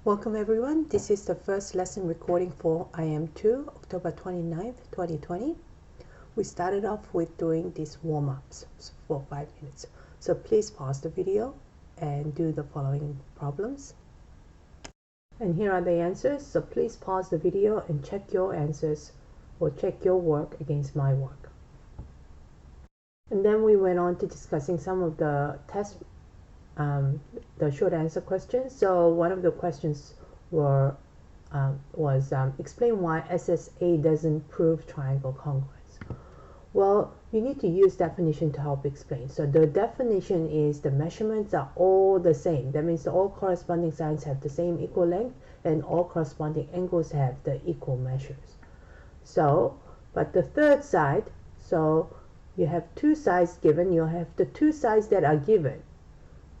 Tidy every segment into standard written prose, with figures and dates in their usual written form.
Welcome everyone. This is the first lesson recording for IM2, October 29th, 2020. We started off with doing these warm-ups for 5 minutes. So please pause the video and do the following problems. And here are the answers. So please pause the video and check your answers or check your work against my work. And then we went on to discussing some of the test the short answer questions. So one of the questions was explain why SSA doesn't prove triangle congruence. Well, you need to use definition to help explain. So the definition is the measurements are all the same. That means all corresponding sides have the same equal length and all corresponding angles have the equal measures. So, but the third side, so you have two sides given, you have the two sides that are given.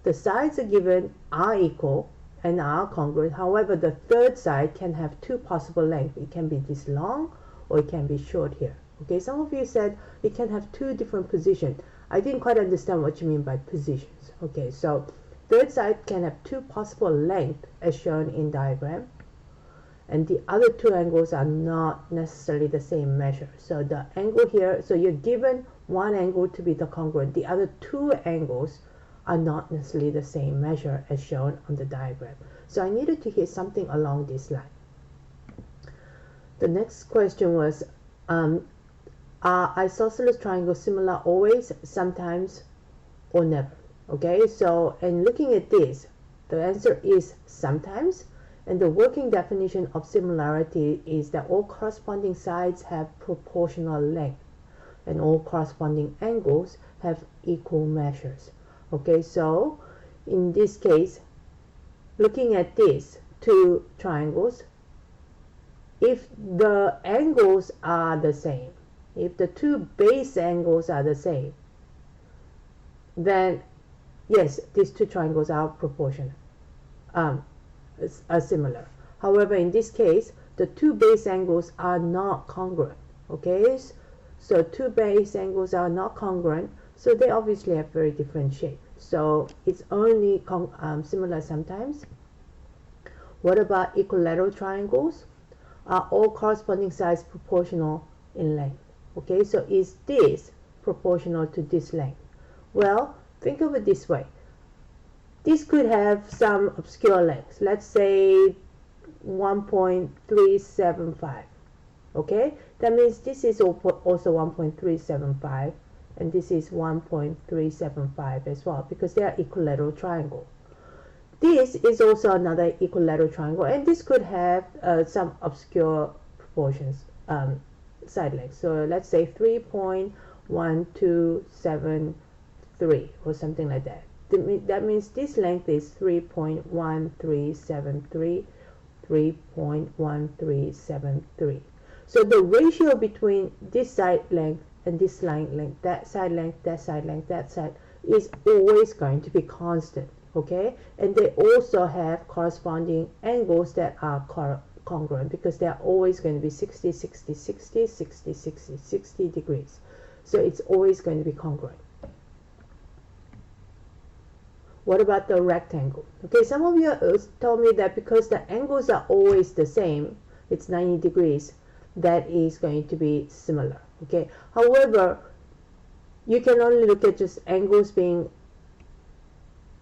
The sides are given are equal and are congruent. However, the third side can have two possible lengths. It can be this long or it can be short here. Okay, some of you said it can have two different positions. I didn't quite understand what you mean by positions. Okay, so third side can have two possible lengths as shown in diagram. And the other two angles are not necessarily the same measure. So the angle here, so you're given one angle to be the congruent. The other two angles are not necessarily the same measure as shown on the diagram. So I needed to hit something along this line. The next question was, are isosceles triangles similar always, sometimes, or never? Okay, so and looking at this, the answer is sometimes. And the working definition of similarity is that all corresponding sides have proportional length and all corresponding angles have equal measures. Okay, so in this case, looking at these two triangles, if the angles are the same, if the two base angles are the same, then yes, these two triangles are proportional, are similar. However, in this case, the two base angles are not congruent. Okay, so two base angles are not congruent, so they obviously have very different shape. So it's only similar sometimes. What about equilateral triangles? Are all corresponding sides proportional in length? Okay, so is this proportional to this length? Well, think of it this way. This could have some obscure lengths. Let's say 1.375. Okay, that means this is also 1.375. And this is 1.375 as well, because they are equilateral triangle. This is also another equilateral triangle, and this could have some obscure proportions, side lengths. So let's say 3.1273 or something like that. That means this length is 3.1373, 3.1373. So the ratio between this side length and this line length, that side length, that side length, that side, is always going to be constant. Okay, and they also have corresponding angles that are congruent, because they are always going to be 60, 60, 60, 60, 60, 60 degrees. So it's always going to be congruent. What about the rectangle? Okay, some of you told me that because the angles are always the same, it's 90 degrees, that is going to be similar. Okay, however, you can only look at just angles being,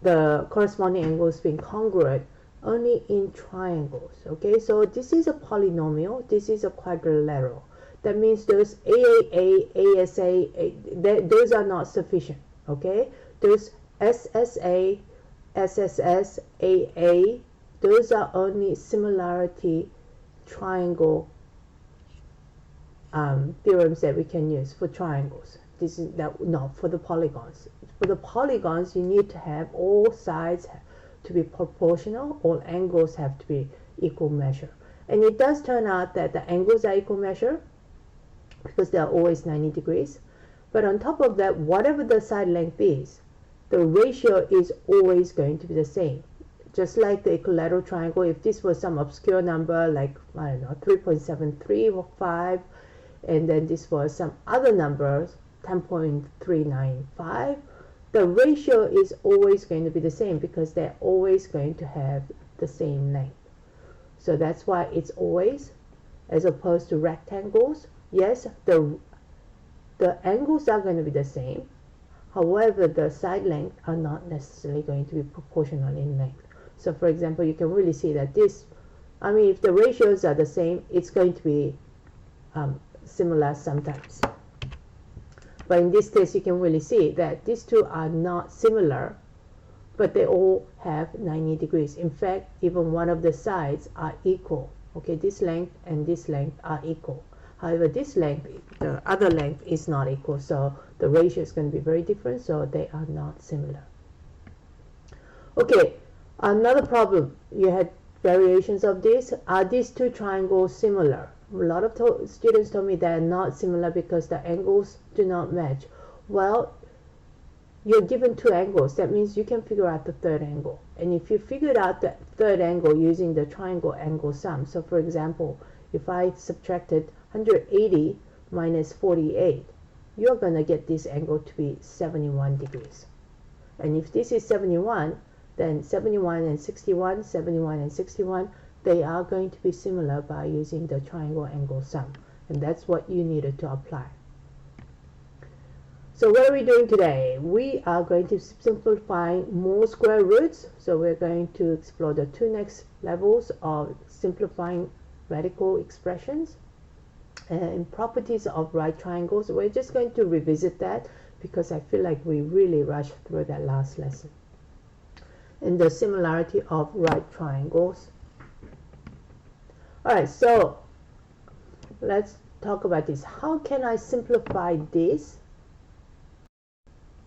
the corresponding angles being congruent only in triangles. Okay, so this is a polynomial, this is a quadrilateral. That means those AAA, ASA, those are not sufficient. Okay, those SSA, SSS, AA, those are only similarity triangle theorems that we can use for triangles. This is that not for the polygons. For the polygons, you need to have all sides to be proportional, all angles have to be equal measure. And it does turn out that the angles are equal measure because they are always 90 degrees. But on top of that, whatever the side length is, the ratio is always going to be the same. Just like the equilateral triangle, if this was some obscure number like, I don't know, 3.73 or 5, and then this was some other numbers, 10.395, the ratio is always going to be the same because they're always going to have the same length. So that's why it's always, as opposed to rectangles, yes, the angles are going to be the same. However, the side length are not necessarily going to be proportional in length. So for example, you can really see that this, I mean, if the ratios are the same, it's going to be similar sometimes. But in this case, you can really see that these two are not similar, but they all have 90 degrees. In fact, even one of the sides are equal. Okay, this length and this length are equal. However, this length, the other length is not equal, so the ratio is going to be very different, so they are not similar. Okay, another problem, you had variations of this. Are these two triangles similar? A lot of students told me they are not similar because the angles do not match. Well, you're given two angles. That means you can figure out the third angle. And if you figured out the third angle using the triangle angle sum, so for example, if I subtracted 180 minus 48, you're going to get this angle to be 71 degrees. And if this is 71, then 71 and 61, 71 and 61, they are going to be similar by using the triangle angle sum. And that's what you needed to apply. So what are we doing today? We are going to simplify more square roots. So we're going to explore the two next levels of simplifying radical expressions and properties of right triangles. We're just going to revisit that because I feel like we really rushed through that last lesson. And the similarity of right triangles. Alright, so let's talk about this. How can I simplify this?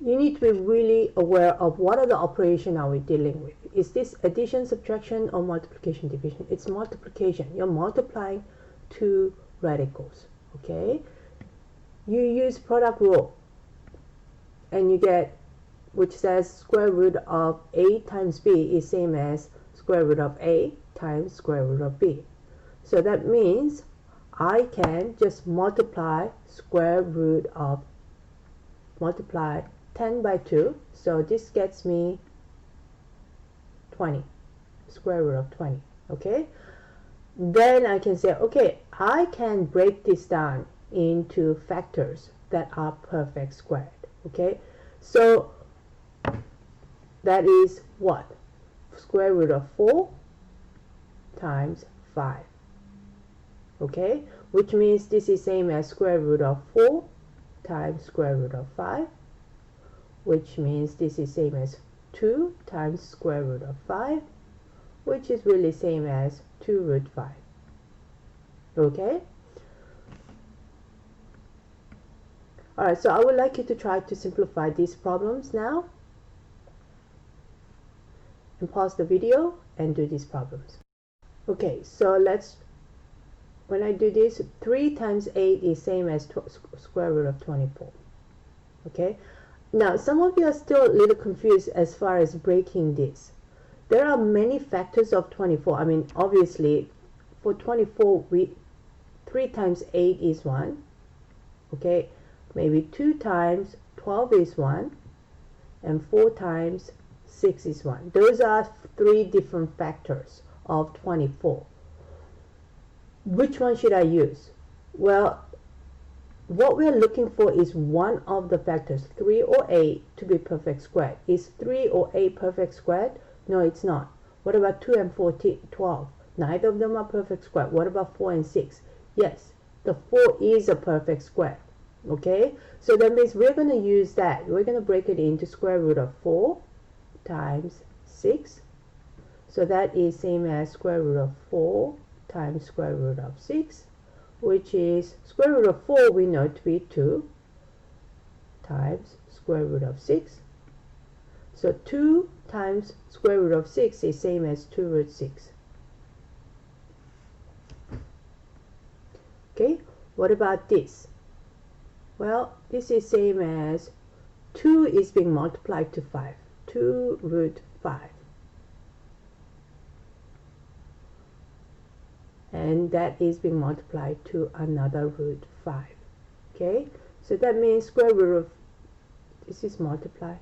You need to be really aware of what are the operation are we dealing with. Is this addition, subtraction, or multiplication, division? It's multiplication. You're multiplying two radicals, okay? You use product rule, and you get, which says square root of a times b is same as square root of a times square root of b. So that means I can just multiply square root of, multiply 10 by 2, so this gets me 20, square root of 20, okay? Then I can say, okay, I can break this down into factors that are perfect squared, okay? So that is what? Square root of 4 times 5, okay? Which means this is same as square root of 4 times square root of 5, which means this is same as 2 times square root of 5, which is really same as 2 root 5. Okay? Alright, so I would like you to try to simplify these problems now. And pause the video and do these problems. Okay, so let's, when I do this, 3 times 8 is same as square root of 24. Okay? Now, some of you are still a little confused as far as breaking this. There are many factors of 24. I mean, obviously, for 24, 3 times 8 is 1. Okay, maybe 2 times 12 is 1. And 4 times 6 is 1. Those are 3 different factors of 24. Which one should I use? Well, what we're looking for is one of the factors, 3 or 8, to be perfect squared. Is 3 or 8 perfect squared? No, it's not. What about 2 and 12? Neither of them are perfect squared. What about 4 and 6? Yes, the 4 is a perfect square. Okay, so that means we're going to use that. We're going to break it into square root of 4 times 6. So that is same as square root of 4 times square root of 6, which is square root of 4 we know to be 2 times square root of 6. So 2 times square root of 6 is same as 2 root 6. Okay, what about this? Well, this is same as 2 is being multiplied to 5. 2 root 5. And that is being multiplied to another root 5. Okay, so that means square root of, this is multiply.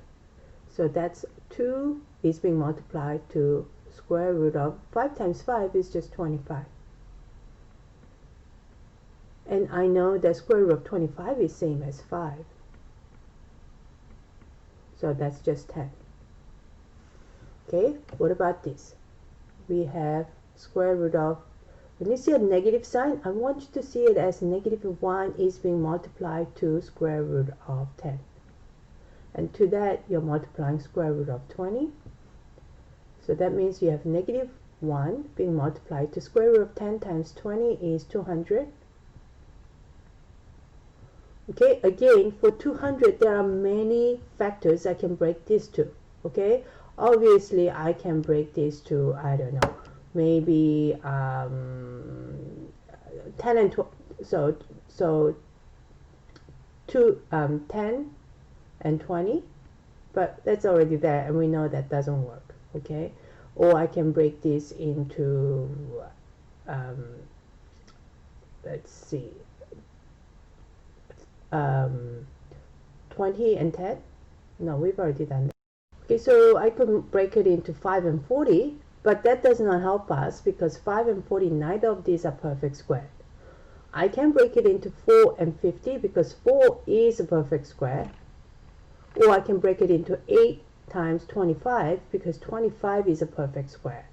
So that's 2 is being multiplied to square root of 5 times 5 is just 25. And I know that square root of 25 is same as 5. So that's just 10. Okay, what about this? We have square root of, when you see a negative sign, I want you to see it as negative 1 is being multiplied to square root of 10. And to that, you're multiplying square root of 20. So that means you have negative 1 being multiplied to square root of 10 times 20 is 200. Okay, again, for 200, there are many factors I can break this to. Okay, obviously, I can break this to, I don't know, maybe 10 and 12. So 10 and 20, but that's already there, and we know that doesn't work. Okay, or I can break this into, let's see, 20 and 10. No, we've already done that. Okay, so I could break it into 5 and 40, but that does not help us because 5 and 40, neither of these are perfect square. I can break it into 4 and 50 because 4 is a perfect square. Or I can break it into 8 times 25 because 25 is a perfect square.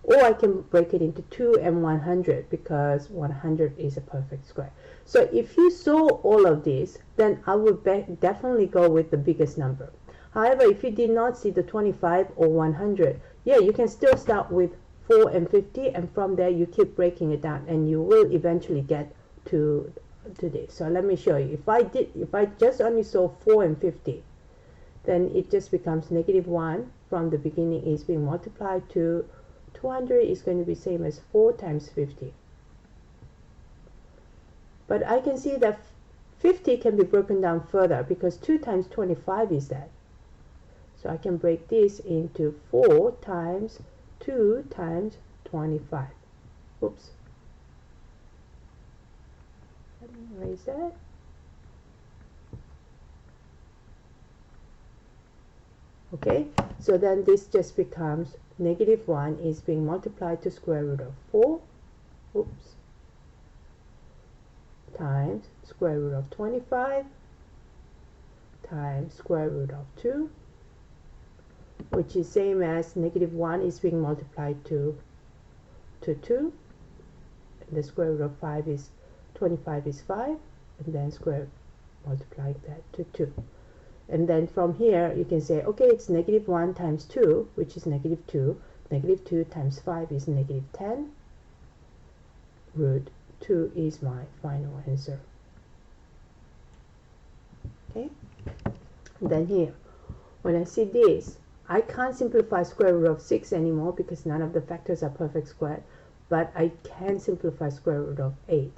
Or I can break it into 2 and 100 because 100 is a perfect square. So if you saw all of this, then I would definitely go with the biggest number. However, if you did not see the 25 or 100, yeah, you can still start with 4 and 50, and from there you keep breaking it down, and you will eventually get to this. So let me show you. If I just only saw 4 and 50, then it just becomes negative 1 from the beginning is being multiplied to 200 is going to be same as 4 times 50. But I can see that 50 can be broken down further because 2 times 25 is that. So I can break this into 4 times 2 times 25. Oops. Let me erase that. Okay, so then this just becomes negative 1 is being multiplied to square root of 4. Oops. Times square root of 25 times square root of 2, which is same as negative 1 is being multiplied to 2. And the square root of 5 is 25 is 5, and then square multiplying that to 2. And then from here you can say, okay, it's negative 1 times 2, which is negative 2. Negative 2 times 5 is negative 10. Root 2 is my final answer. Okay, then here, when I see this, I can't simplify square root of 6 anymore because none of the factors are perfect squared, but I can simplify square root of 8.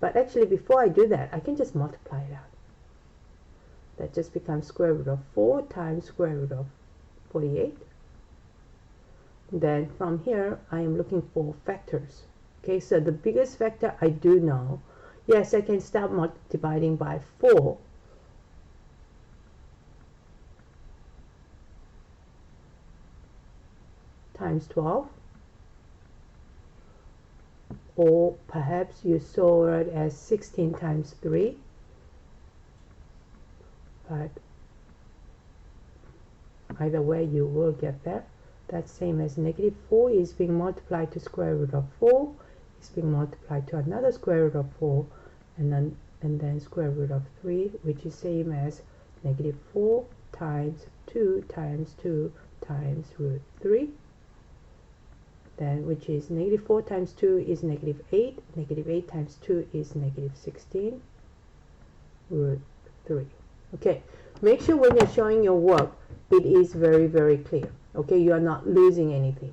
But actually, before I do that, I can just multiply it out. That just becomes square root of 4 times square root of 48. Then from here, I am looking for factors. Okay, so the biggest factor I do know, yes, I can start dividing by 4. Times 12. Or perhaps you saw it as 16 times 3. But either way, you will get there. That's same as negative 4 is being multiplied to square root of 4. Is being multiplied to another square root of 4, and then square root of 3, which is same as negative 4 times 2 times 2 times root 3. Then which is negative 4 times 2 is negative 8. Negative 8 times 2 is negative 16. Root 3. Okay, make sure when you're showing your work, it is very, very clear. Okay, you are not losing anything.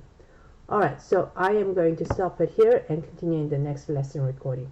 Alright, so I am going to stop it here and continue in the next lesson recording.